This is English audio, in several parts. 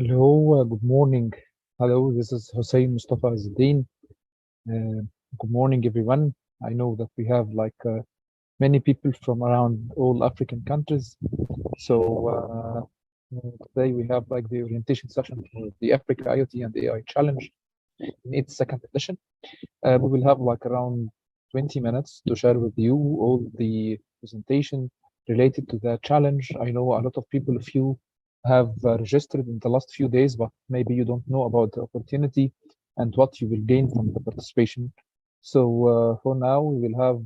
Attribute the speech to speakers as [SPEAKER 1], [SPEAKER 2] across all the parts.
[SPEAKER 1] Hello, good morning. Hello, this is Hussein Mustafa Azadeen. Good morning, everyone. I know that we have many people from around all African countries. Today we have like the orientation session for the Africa IoT and AI Challenge in its second edition. We will have like around 20 minutes to share with you all the presentation related to the challenge. I know a lot of people, if you have registered in the last few days, but maybe you don't know about the opportunity and what you will gain from the participation. For now, we will have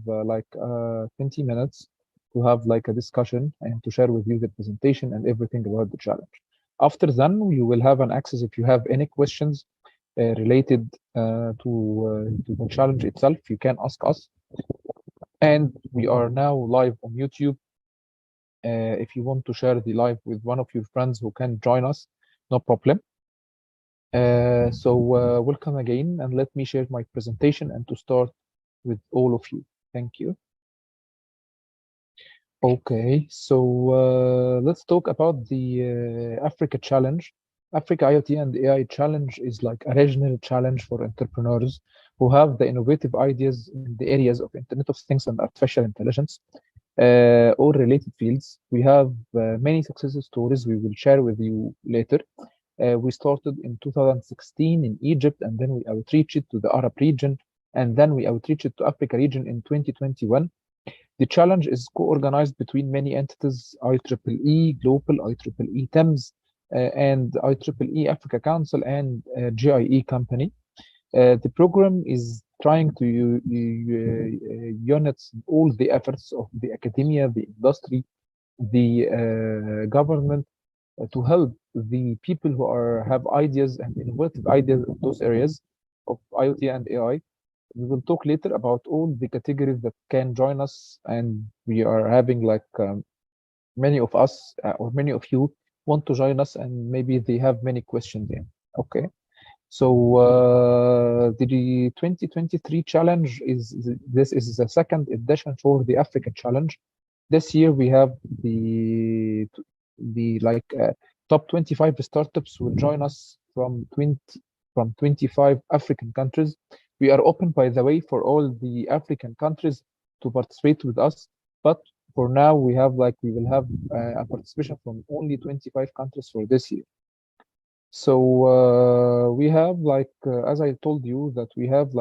[SPEAKER 1] 20 minutes to have like a discussion and to share with you the presentation and everything about the challenge. After then, you will have an access if you have any questions related to the challenge itself, you can ask us. And we are now live on YouTube. If you want to share the live with one of your friends who can join us, no problem. Welcome again, and let me share my presentation and to start with all of you. Thank you. Okay, let's talk about the Africa Challenge. Africa IoT and AI Challenge is like a regional challenge for entrepreneurs who have the innovative ideas in the areas of Internet of Things and artificial intelligence, or related fields. We have many success stories we will share with you later. We started in 2016 in Egypt, and then we outreached it to the Arab region, and then we outreached it to Africa region in 2021. The challenge is co-organized between many entities, IEEE Global, IEEE TEMS, and IEEE Africa Council, and GIE Company. The program is trying to unite all the efforts of the academia, the industry, the government, to help the people who have ideas and innovative ideas in those areas of IoT and AI. We will talk later about all the categories that can join us, and we are having many of us or many of you want to join us, and maybe they have many questions there. Okay, the 2023 challenge this is the second edition for the African Challenge. This year we have the top 25 startups will join us from 25 African countries. We are open, by the way, for all the African countries to participate with us. But for now, we will have a participation from only 25 countries for this year. We have as I told you, that we have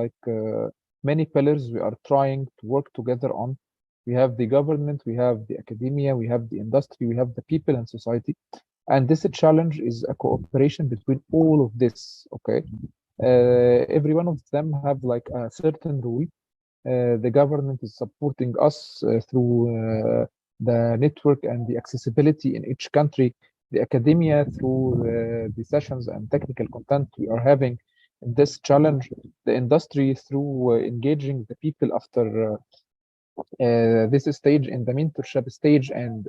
[SPEAKER 1] many pillars we are trying to work together on. We have the government, we have the academia, we have the industry, we have the people and society. And this challenge is a cooperation between all of this, okay? Every one of them have a certain rule. The government is supporting us through the network and the accessibility in each country, the academia through the sessions and technical content we are having in this challenge, the industry through engaging the people after this stage in the mentorship stage, and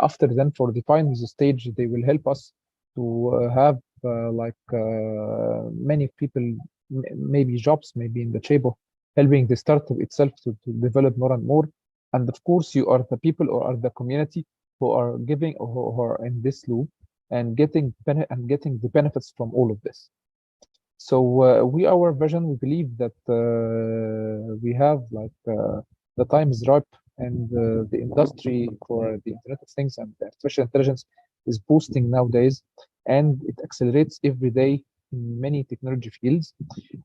[SPEAKER 1] after then for the final stage, they will help us to have many people, maybe jobs, maybe in the shape of helping the startup itself to develop more and more. And of course, you are the people or are the community who are giving or who are in this loop and getting the benefits from all of this. Our vision, we believe that we have the time is ripe, and the industry for the Internet of Things and artificial intelligence is boosting nowadays, and it accelerates every day in many technology fields.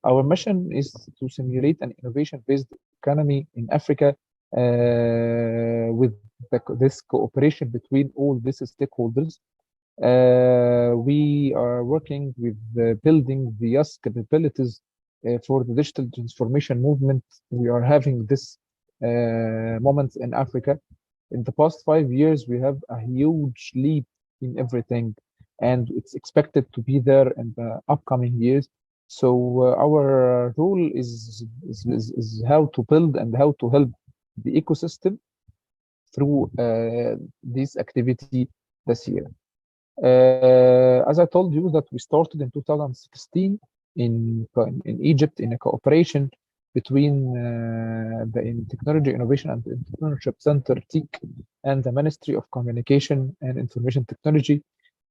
[SPEAKER 1] Our mission is to simulate an innovation-based economy in Africa with this cooperation between all these stakeholders. We are working with building the YAS capabilities for the digital transformation movement. We are having this moment in Africa. In the past 5 years, we have a huge leap in everything, and it's expected to be there in the upcoming years. Our role is how to build and how to help the ecosystem through this activity this year. As I told you, that we started in 2016 in Egypt in a cooperation between the Technology Innovation and Entrepreneurship Center, TIC, and the Ministry of Communication and Information Technology.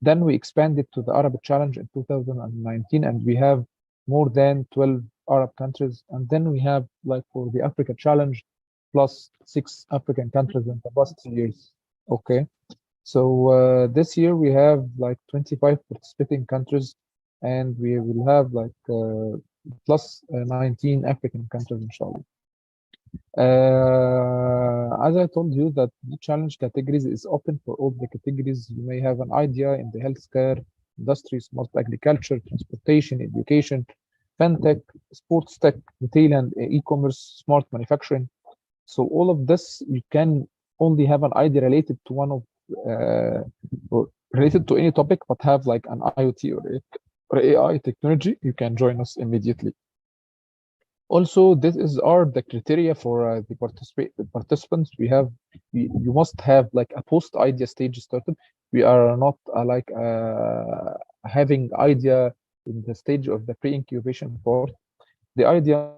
[SPEAKER 1] Then we expanded to the Arab Challenge in 2019, and we have more than 12 Arab countries. And then we have, like, for the Africa Challenge, plus 6 African countries in the past years. Okay. So this year we have like 25 participating countries, and we will have like plus 19 African countries, inshallah. As I told you, that the challenge categories is open for all the categories. You may have an idea in the healthcare industry, smart agriculture, transportation, education, fintech, sports tech, retail and e-commerce, smart manufacturing. So all of this, you can only have an idea related to one of or related to any topic, but have like an IoT or AI technology, you can join us immediately. Also, this is are the criteria for the participants. You must have like a post idea stage started. We are not having idea in the stage of the pre-incubation part. The idea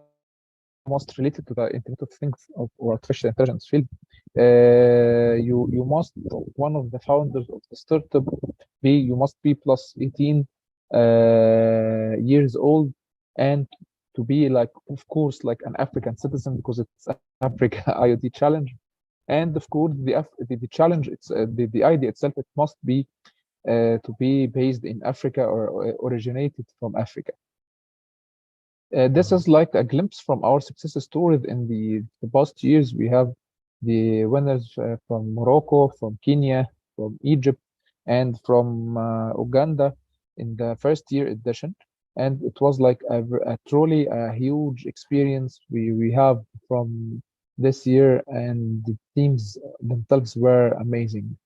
[SPEAKER 1] must related to the Internet of Things or artificial intelligence field. You must one of the founders of the startup be you must be plus 18 years old, and to be like, of course, like an African citizen, because it's Africa IoT challenge. And of course, the challenge, the idea itself, it must be to be based in Africa or originated from Africa. This is like a glimpse from our success stories in the past years. We have the winners from Morocco, from Kenya, from Egypt, and from Uganda in the first year edition. And it was like a truly a huge experience we have from this year, and the teams themselves were amazing.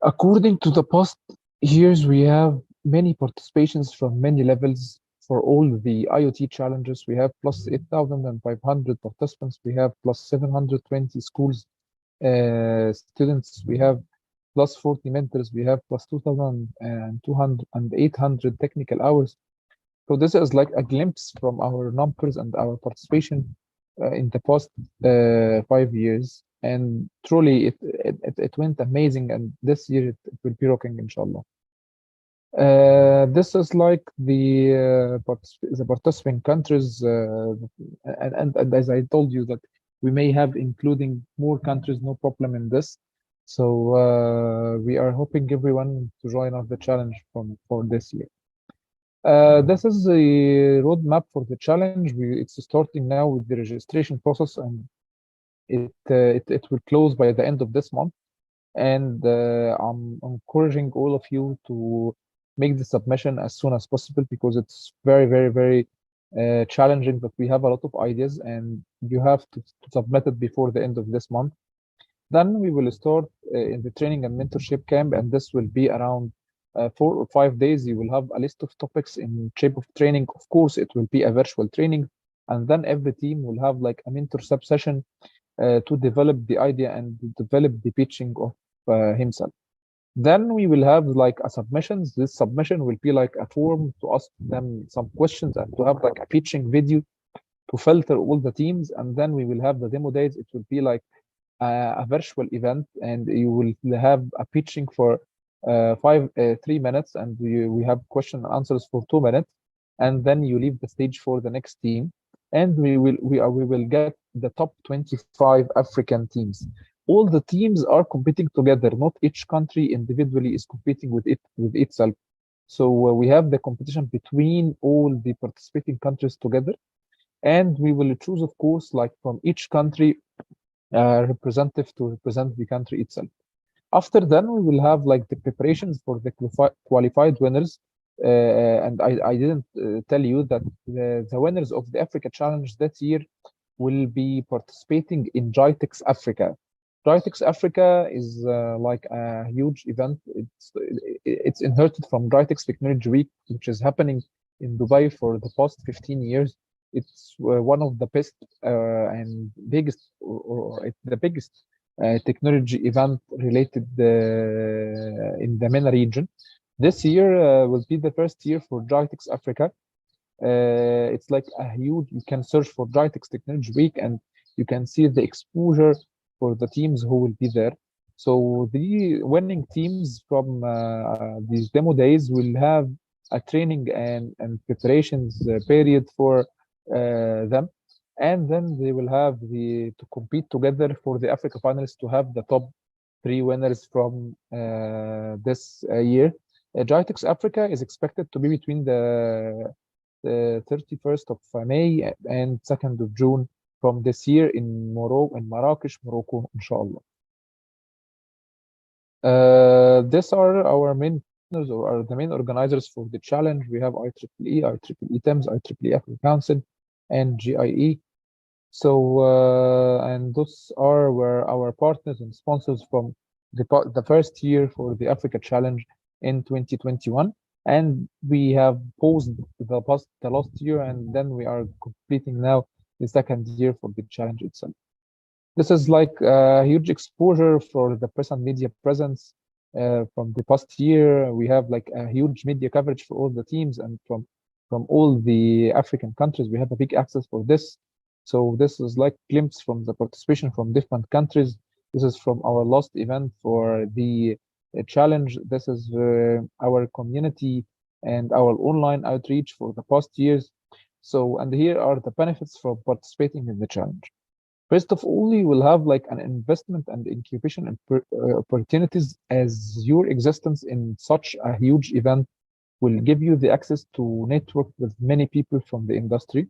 [SPEAKER 1] According to the past years, we have many participations from many levels for all the IoT challenges. We have plus 8,500 participants. We have plus 720 schools, students. We have plus 40 mentors. We have plus 2,200 and 800 technical hours. So this is like a glimpse from our numbers and our participation in the past 5 years. And truly, it went amazing. And this year it will be rocking, inshallah. This is like the participant countries, and as I told you that we may have including more countries, no problem in this. So we are hoping everyone to join us the challenge for this year. This is the roadmap for the challenge. It's starting now with the registration process, and it will close by the end of this month. And I'm encouraging all of you to make the submission as soon as possible, because it's very, very, very challenging, but we have a lot of ideas, and you have to submit it before the end of this month. Then we will start in the training and mentorship camp, and this will be around 4 or 5 days. You will have a list of topics in shape of training. Of course, it will be a virtual training, and then every team will have like a mentor sub session to develop the idea and develop the pitching of himself. Then we will have like a submissions. This submission will be like a form to ask them some questions and to have like a pitching video to filter all the teams. And then we will have the demo days. It will be like a virtual event, and you will have a pitching for 3 minutes, and we have question and answers for 2 minutes, and then you leave the stage for the next team, and we will get the top 25 African teams. All the teams are competing together, not each country individually is competing with itself. So we have the competition between all the participating countries together, and we will choose, of course, like from each country representative to represent the country itself. After then, we will have like the preparations for the qualified winners. And I didn't tell you that the winners of the Africa Challenge that year will be participating in GITEX Africa. GITEX Africa is like a huge event. It's inherited from GITEX Technology Week, which is happening in Dubai for the past 15 years. It's one of the best and biggest, or the biggest technology event related in the MENA region. This year will be the first year for GITEX Africa. It's like a huge, you can search for GITEX Technology Week and you can see the exposure for the teams who will be there. So the winning teams from these demo days will have a training and preparations period for them, and then they will have to compete together for the Africa finals to have the top three winners from this year. Gitex Africa is expected to be between the 31st of May and 2nd of June from this year in Morocco, in Marrakesh, Morocco, inshallah. These are our main partners or are the main organizers for the challenge. We have IEEE, IEEE TIMS, IEEE Africa Council, and GIE. So, and those are where our partners and sponsors from the first year for the Africa Challenge in 2021. And we have paused the last year, and then we are completing now the second year for the challenge itself. This is like a huge exposure for the press and media presence from the past year. We have like a huge media coverage for all the teams, and from all the African countries, we have a big access for this. So this is like glimpse from the participation from different countries. This is from our last event for the challenge. This is our community and our online outreach for the past years. So, and here are the benefits from participating in the challenge. First of all, you will have like an investment and incubation opportunities, as your existence in such a huge event will give you the access to network with many people from the industry.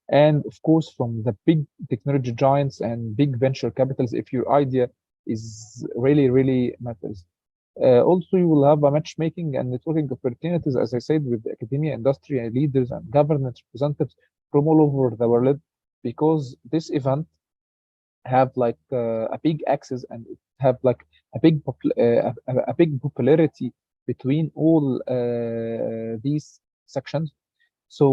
[SPEAKER 1] And of course, from the big technology giants and big venture capitals, if your idea is really, really matters. Also, you will have a matchmaking and networking opportunities, as I said, with the academia, industry, and leaders and government representatives from all over the world, because this event have like a big access and have like a big popularity between all these sections. So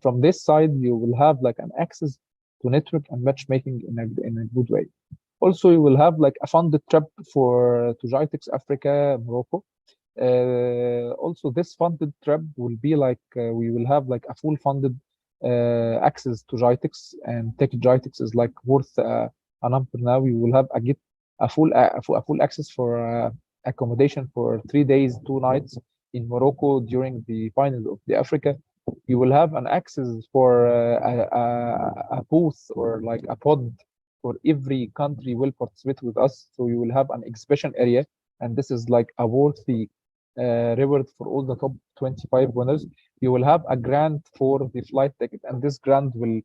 [SPEAKER 1] from this side, you will have like an access to network and matchmaking in a good way. Also, you will have like a funded trip to Gitex Africa, Morocco. Also, this funded trip will be like we will have like a full funded access to Gitex, and Tech Gitex is like worth a number now. You will have a full access for accommodation for 3 days, 2 nights in Morocco during the finals of the Africa. You will have an access for a booth or like a pod for every country will participate with us. So you will have an exhibition area, and this is like a worthy reward for all the top 25 winners. You will have a grant for the flight ticket, and this grant will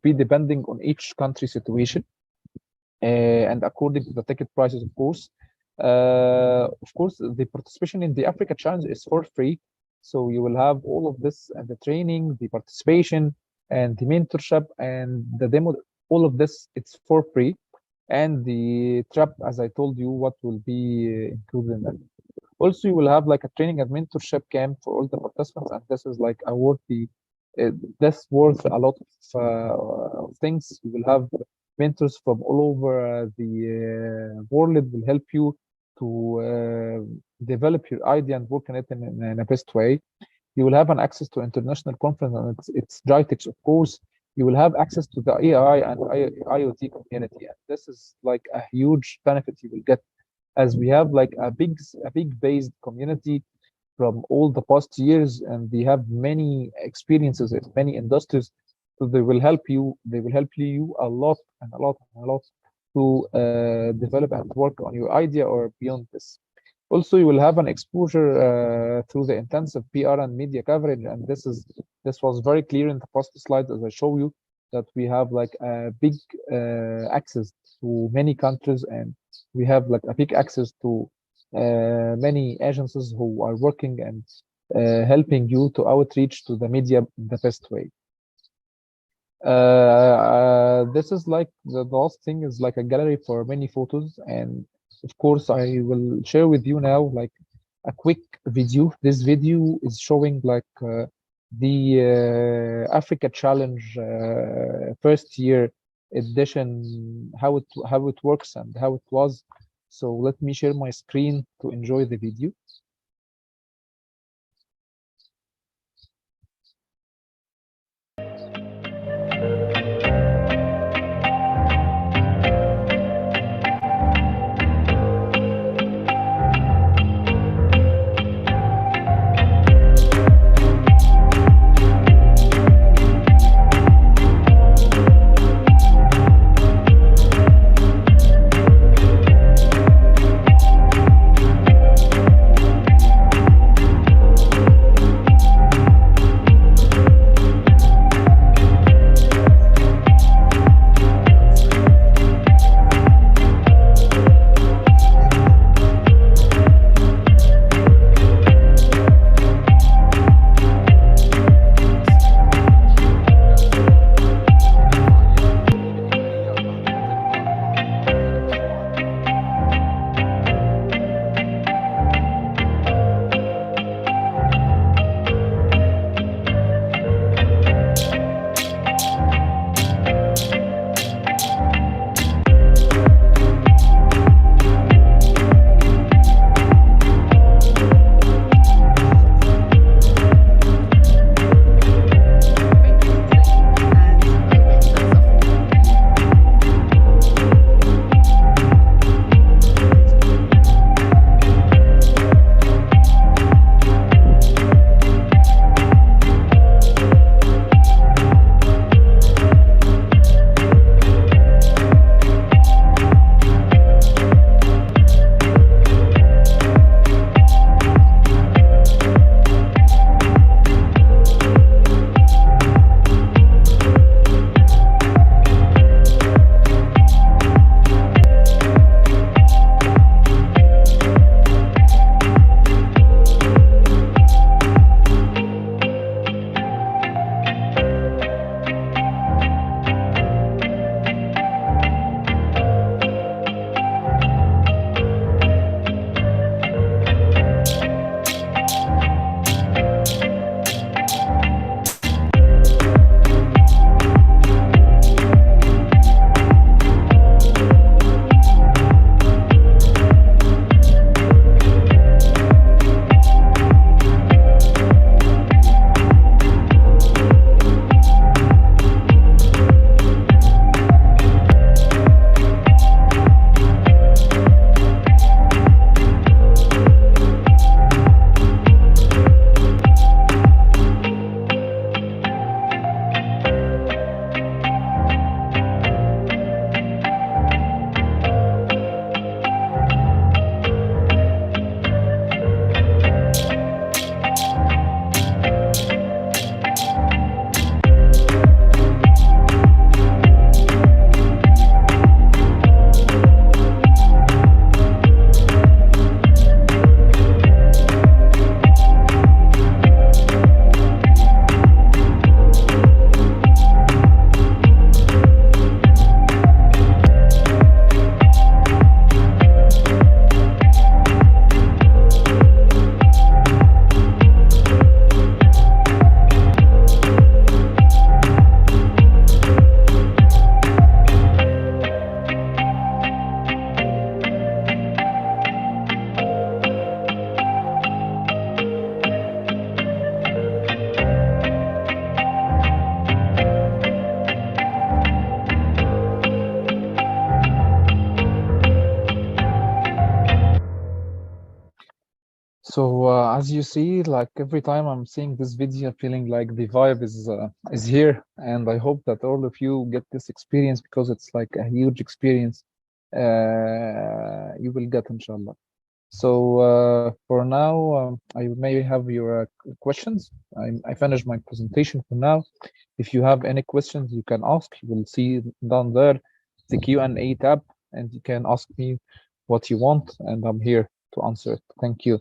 [SPEAKER 1] be depending on each country situation and according to the ticket prices, of course. Of course, the participation in the Africa Challenge is for free. So you will have all of this and the training, the participation, and the mentorship and the demo. All of this, it's for free. And the trip, as I told you, what will be included in that. Also, you will have like a training and mentorship camp for all the participants, and this is like a worthy, that's worth a lot of things. You will have mentors from all over the world will help you to develop your idea and work on it in a best way. You will have an access to international conference, and it's Gitex, of course. You will have access to the AI and IoT community, and this is like a huge benefit you will get, as we have like a big based community from all the past years, and they have many experiences in many industries. So they will help you a lot and a lot and a lot to develop and work on your idea or beyond this. Also, you will have an exposure through the intensive PR and media coverage, and this was very clear in the past slides, as I show you, that we have like a big access to many countries, and we have like a big access to many agencies who are working and helping you to outreach to the media the best way. This is like the last thing is like a gallery for many photos, and of course I will share with you now like a quick video. This video is showing like the Africa Challenge first year edition, how it works and how it was. So let me share my screen to enjoy the video. So as you see, like every time I'm seeing this video, feeling like the vibe is here, and I hope that all of you get this experience because it's like a huge experience. You will get, inshallah. So for now, I maybe have your questions. I finished my presentation for now. If you have any questions, you can ask. You will see down there the Q&A tab, and you can ask me what you want, and I'm here to answer it. Thank you.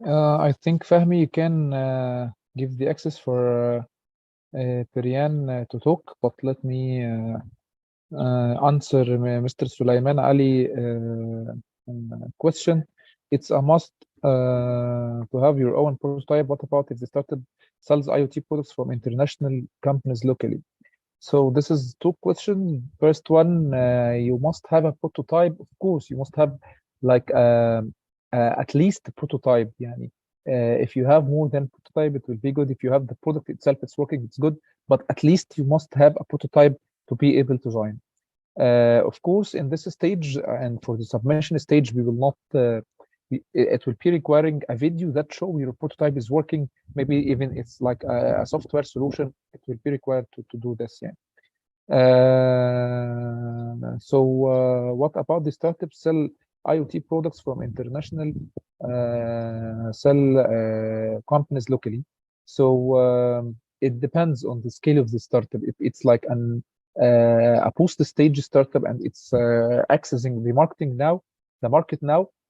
[SPEAKER 1] I think Fahmi, you can give the access for Perian to talk, but let me answer Mr. Sulaiman Ali question. It's a must to have your own prototype. What about if the startup sells IoT products from international companies locally? So this is two questions. First one, you must have a prototype. Of course, you must have like at least a prototype. Yani, if you have more than prototype, it will be good. If you have the product itself, it's working, it's good. But at least you must have a prototype to be able to join. Of course, in this stage and for the submission stage, we will not. It will be requiring a video that show your prototype is working. Maybe even it's like a software solution. It will be required to do this. Yeah. What about the startups sell IoT products from international sell companies locally? So it depends on the scale of the startup. If it's like a post-stage startup and it's accessing the market now,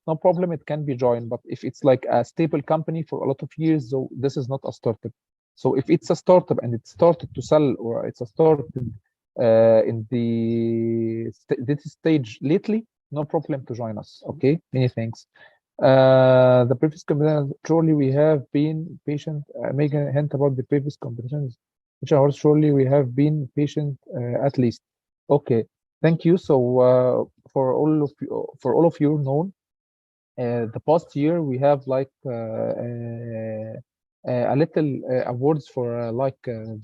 [SPEAKER 1] no problem, it can be joined. But if it's like a stable company for a lot of years, so this is not a startup. So if it's a startup and it started to sell or it's a started in this stage lately, no problem to join us. Okay, many thanks. The previous competition, surely we have been patient. Make a hint about the previous competitions, which are surely we have been patient at least. Okay, thank you. So for all of you known, the past year we have like a little awards for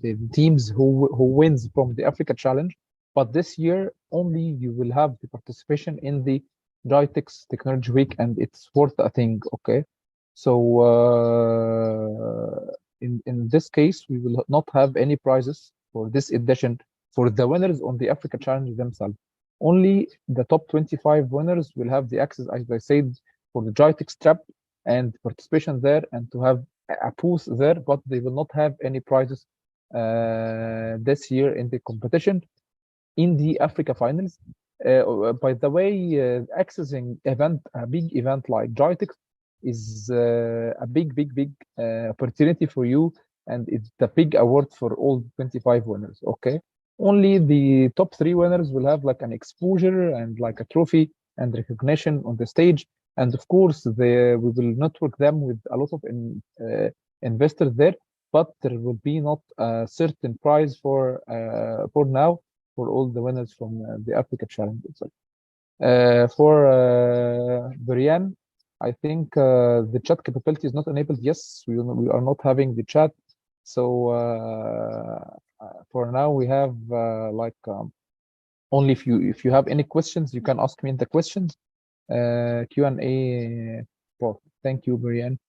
[SPEAKER 1] the teams who wins from the Africa Challenge. But this year only you will have the participation in the GITEX Technology Week, and it's worth a thing. Okay, so in this case we will not have any prizes for this edition for the winners on the Africa Challenge themselves. Only the top 25 winners will have the access, as I said, for the GITEX trap and participation there and to have a booth there, but they will not have any prizes this year in the competition in the Africa finals. By the way, accessing a big event like GITEX is a big opportunity for you, and it's the big award for all 25 winners. Okay, only the top 3 winners will have like an exposure and like a trophy and recognition on the stage, and of course we will network them with a lot of investors there, but there will be not a certain prize for now for all the winners from the Africa Challenge itself. For Brian, I think the chat capability is not enabled. Yes, we are not having the chat. So for now, we have only if you have any questions, you can ask me in the questions Q&A. Thank you, Brian.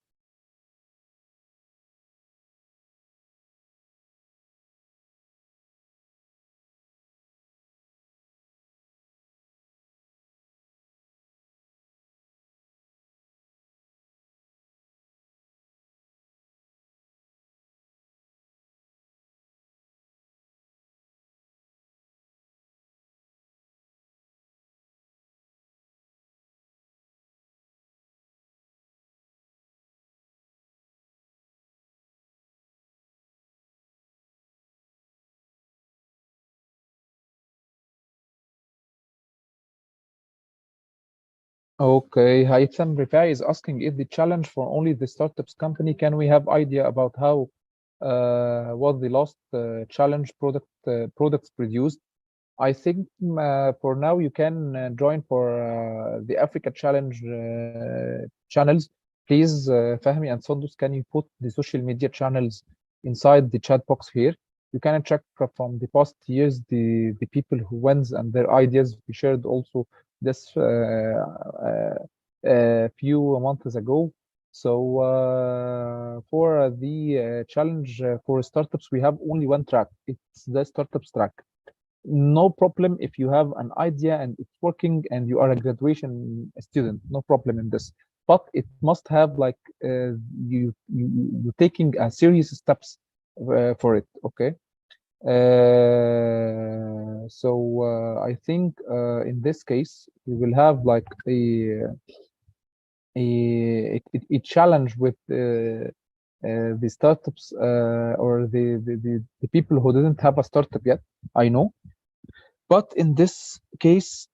[SPEAKER 1] Okay, Haitham Rifai is asking if the challenge for only the startups company, can we have idea about how was the last challenge products produced? I think for now you can join for the Africa Challenge channels. Please, Fahmi and Sandus, can you put the social media channels inside the chat box here? You can check from the past years the people who wins and their ideas. We shared also this few months ago. So for the challenge for startups, we have only one track. It's the startups track. No problem if you have an idea and it's working and you are a graduation student, no problem in this. But it must have like you taking a serious steps for it. Okay. I think in this case we will have like a challenge with the startups or the people who didn't have a startup yet. I know, but in this case,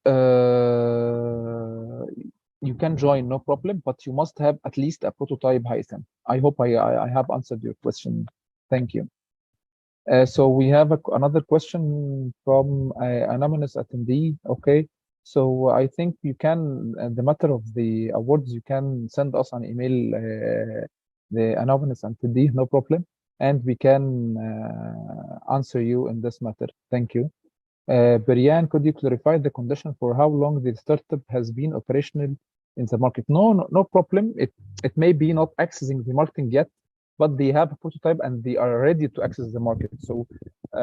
[SPEAKER 1] you can join, no problem, but you must have at least a prototype, Haytham. I hope I have answered your question. Thank you. So we have another question from anonymous attendee. Okay, so I think you can, the matter of the awards, you can send us an email, the anonymous attendee, no problem, and we can answer you in this matter. Thank you. Brian, could you clarify the condition for how long the startup has been operational in the market? No problem. It may be not accessing the marketing yet, but they have a prototype and they are ready to access the market. So we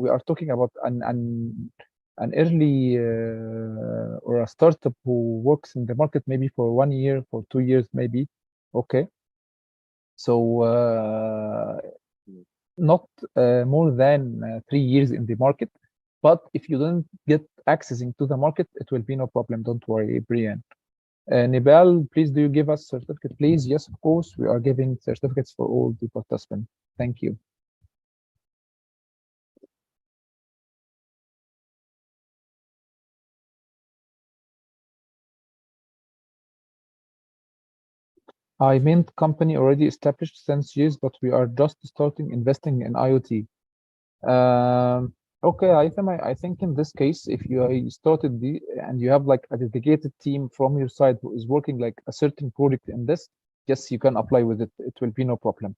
[SPEAKER 1] are talking about an early or a startup who works in the market maybe for 1 year, for 2 years, maybe. Okay. So not more than 3 years in the market. But if you don't get accessing to the market, it will be no problem. Don't worry, Brian. Nibal, please do you give us certificate, please? Yes, of course. We are giving certificates for all the participants. Thank you. I meant company already established since years, but we are just starting investing in IoT. Okay, I think in this case, if you started and you have like a dedicated team from your side who is working like a certain project in this, yes, you can apply with it. It will be no problem.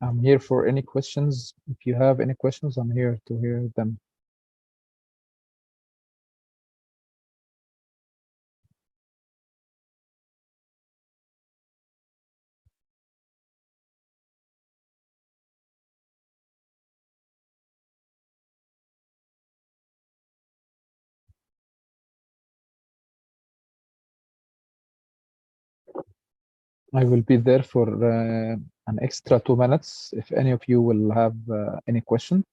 [SPEAKER 1] I'm here for any questions. If you have any questions, I'm here to hear them. I will be there for an extra 2 minutes if any of you will have any question.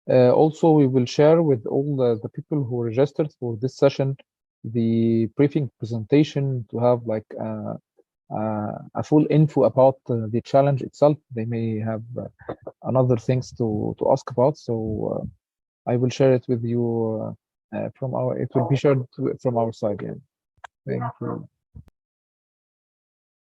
[SPEAKER 1] Also, we will share with all the people who registered for this session the briefing presentation to have like a full info about the challenge itself. They may have another things to ask about. So I will share it with you from our. It will be shared from our side. Yeah. Thank you.